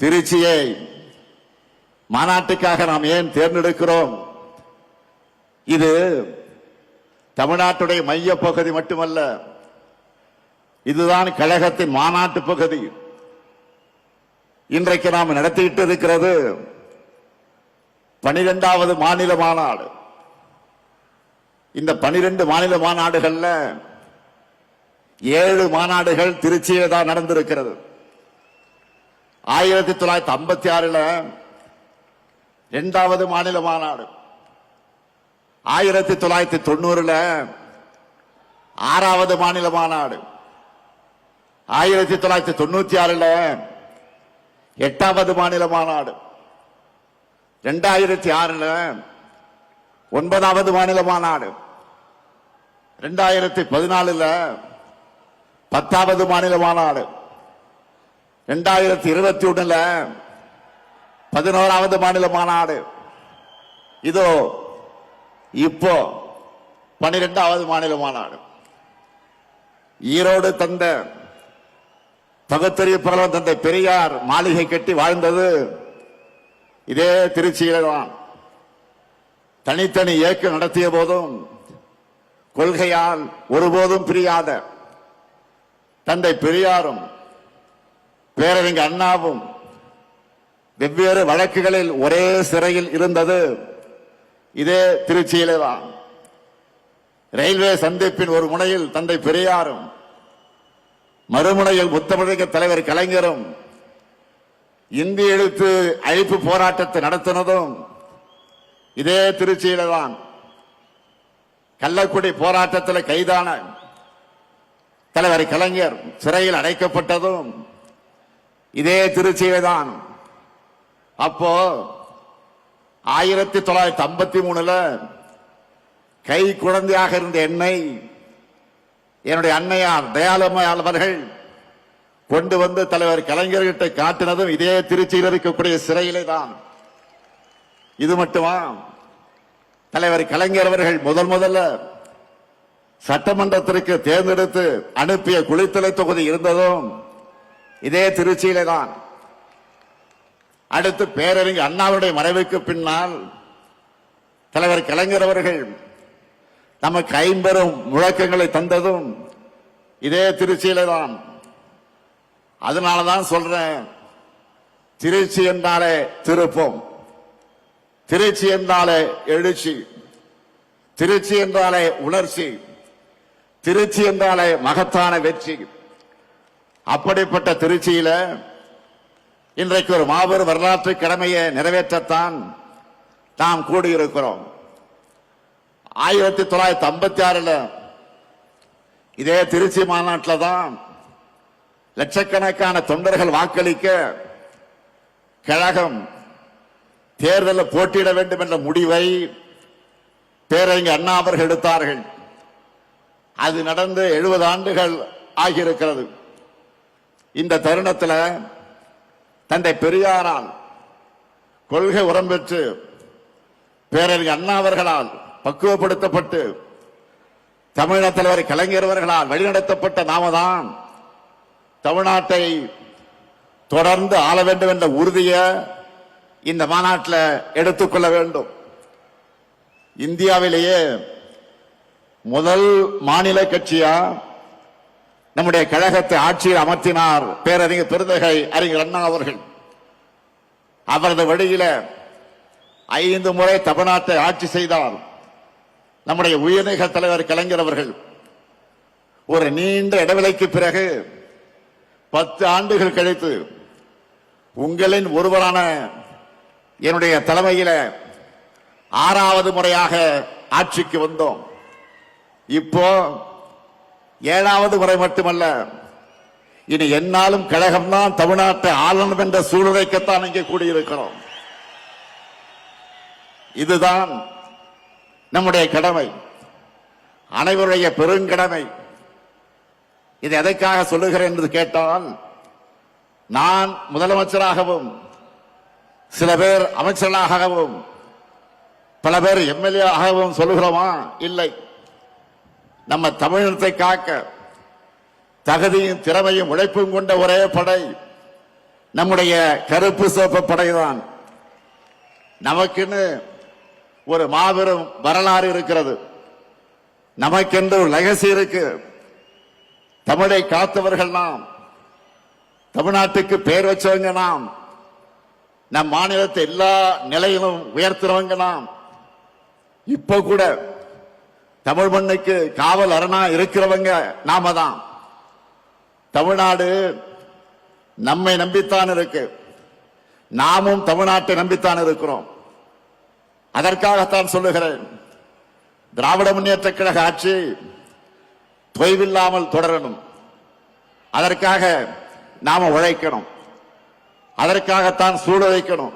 திருச்சியை மாநாட்டுக்காக நாம் ஏன் தேர்ந்தெடுக்கிறோம்? இது தமிழ்நாட்டுடைய மைய பகுதி மட்டுமல்ல, இதுதான் கழகத்தின் மாநாட்டு பகுதி. இன்றைக்கு நாம் நடத்திட்டு இருக்கிறது 12வது மாநில மாநாடு. இந்த 12 மாநில மாநாடுகள்ல 7 மாநாடுகள் திருச்சியில் தான் நடந்திருக்கிறது. 1956 2வது மாநில மாநாடு, 1990 6வது மாநில மாநாடு, 1996 8வது மாநில மாநாடு, 2006 9வது மாநில மாநாடு, 2014 10வது மாநில மாநாடு, 2021 11வது மாநில மாநாடு, இதோ இப்போ 12வது மாநில மாநாடு. ஈரோடு தந்த பகுத்தறிவு புரவலர் தந்தை பெரியார் மாளிகை கட்டி வாழ்ந்தது இதே திருச்சியில தான். தனித்தனி இயக்கம் நடத்திய போதும் கொள்கையால் ஒருபோதும் பிரியாத தந்தை பெரியாரும் பேரறிஞர் அண்ணாவும் வெவ்வேறு வழக்குகளில் ஒரே சிறையில் இருந்தது இதே திருச்சியிலே தான். ரயில்வே சந்திப்பின் ஒரு முனையில் தந்தை பெரியாரும் மறுமுனையில் முத்தமிழக தலைவர் கலைஞரும் இந்திய எழுத்து அழிப்பு போராட்டத்தை நடத்தினதும் இதே திருச்சியில தான். கள்ளக்குடி போராட்டத்தில் கைதான தலைவர் கலைஞர் சிறையில் அடைக்கப்பட்டதும் இதே திருச்சியில தான். அப்போ 1953 கை குழந்தையாக இருந்த என்னை என்னுடைய அன்னையார் தயாளம்மையார் அவர்கள் கொண்டு வந்து தலைவர் கலைஞர்கிட்ட காட்டினதும் இதே திருச்சியில் இருக்கக்கூடிய சிறையிலே தான். இது மட்டுமா, தலைவர் கலைஞர் அவர்கள் முதல்ல சட்டமன்றத்திற்கு தேர்ந்தெடுத்து அனுப்பிய குளித்தலை தொகுதி இருந்ததும் இதே திருச்சியிலே தான். அடுத்து பேரறிஞர் அண்ணாவுடைய மறைவுக்கு பின்னால் தலைவர் கலைஞர் அவர்கள் நமக்கு 50 முழக்கங்களை தந்ததும் இதே திருச்சியிலே தான். அதனாலதான் சொல்றேன், திருச்சி என்றாலே திருப்பம், திருச்சி என்றாலே எழுச்சி, திருச்சி என்றாலே உணர்ச்சி, திருச்சி என்றாலே மகத்தான வெற்றி. அப்படிப்பட்ட திருச்சியில இன்றைக்கு ஒரு மாபெரும் வரலாற்று கடமையை நிறைவேற்றத்தான் நாம் கூடியிருக்கிறோம். 1956 இதே திருச்சி மாநாட்டில் தான் லட்சக்கணக்கான தொண்டர்கள் வாக்களிக்க கழகம் தேர்தலில் போட்டியிட வேண்டும் என்ற முடிவை பேரறிஞர் அண்ணா அவர்கள் எடுத்தார்கள். அது நடந்து 70 ஆண்டுகள் ஆகியிருக்கிறது. இந்த தருணத்தில் தந்தை பெரியாரால் கொள்கை உரம் பெற்று பேரறிஞர் அண்ணா அவர்களால் பக்குவப்படுத்தப்பட்டு தமிழக தலைவர் கலைஞர் அவர்களால் வழிநடத்தப்பட்ட நாம தான் தமிழ்நாட்டை தொடர்ந்து ஆள வேண்டும் என்ற உறுதியை இந்த மாநாட்டில் எடுத்துக்கொள்ள வேண்டும். இந்தியாவிலேயே முதல் மாநில கட்சியா நம்முடைய கழகத்தை ஆட்சியில் அமர்த்தினார் பேரறிஞர் பெருந்தகை அறிஞர் அண்ணா அவர்கள். அவரது வழியில 5 முறை தமிழ்நாட்டை ஆட்சி செய்தார் நம்முடைய உயர்நீக தலைவர் கலைஞர் அவர்கள். ஒரு நீண்ட இடைவெளிக்கு பிறகு 10 ஆண்டுகள் கழித்து உங்களின் ஒருவரான என்னுடைய தலைமையில 6வது முறையாக ஆட்சிக்கு வந்தோம். இப்போ 7வது முறை மட்டுமல்ல, இனி என்னாலும் கழகம்தான் தமிழ்நாட்டை ஆளணும் என்ற சூழ்நிலைக்குத்தான் இங்கே கூடியிருக்கிறோம். இதுதான் நம்முடைய கடமை, அனைவருடைய பெருங்கடமை. இது எதற்காக சொல்லுகிறேன் என்று கேட்டால், நான் முதலமைச்சராகவும் சில பேர் அமைச்சர்களாகவும் பல பேர் எம்எல்ஏ ஆகவும் சொல்லுகிறோமா? இல்லை. நம்ம தமிழகத்தை காக்க தகுதியும் திறமையும் உழைப்பும் கொண்ட ஒரே படை நம்முடைய கருப்பு சிவப்பு படைதான். நமக்குன்னு ஒரு மாபெரும் வரலாறு இருக்கிறது. நமக்கென்று ஒரு லெகசி இருக்கு. தமிழை காத்தவர்கள் நாம், தமிழ்நாட்டுக்கு பேர் வச்சவங்க நாம், நம் மாநிலத்தை எல்லா நிலையிலும் உயர்த்துறவங்க நாம். இப்ப கூட தமிழ் மண்ணுக்கு காவல் அரணா இருக்கிறவங்க நாம தான். தமிழ்நாடு நம்மை நம்பித்தான் இருக்கு. நாமும் தமிழ்நாட்டை நம்பித்தான் இருக்கிறோம். அதற்காகத்தான் சொல்லுகிறேன், திராவிட முன்னேற்ற கழக ஆட்சி தொய்வில்லாமல் தொடரணும். அதற்காக நாம உழைக்கணும். அதற்காகத்தான் சூழ வைக்கணும்.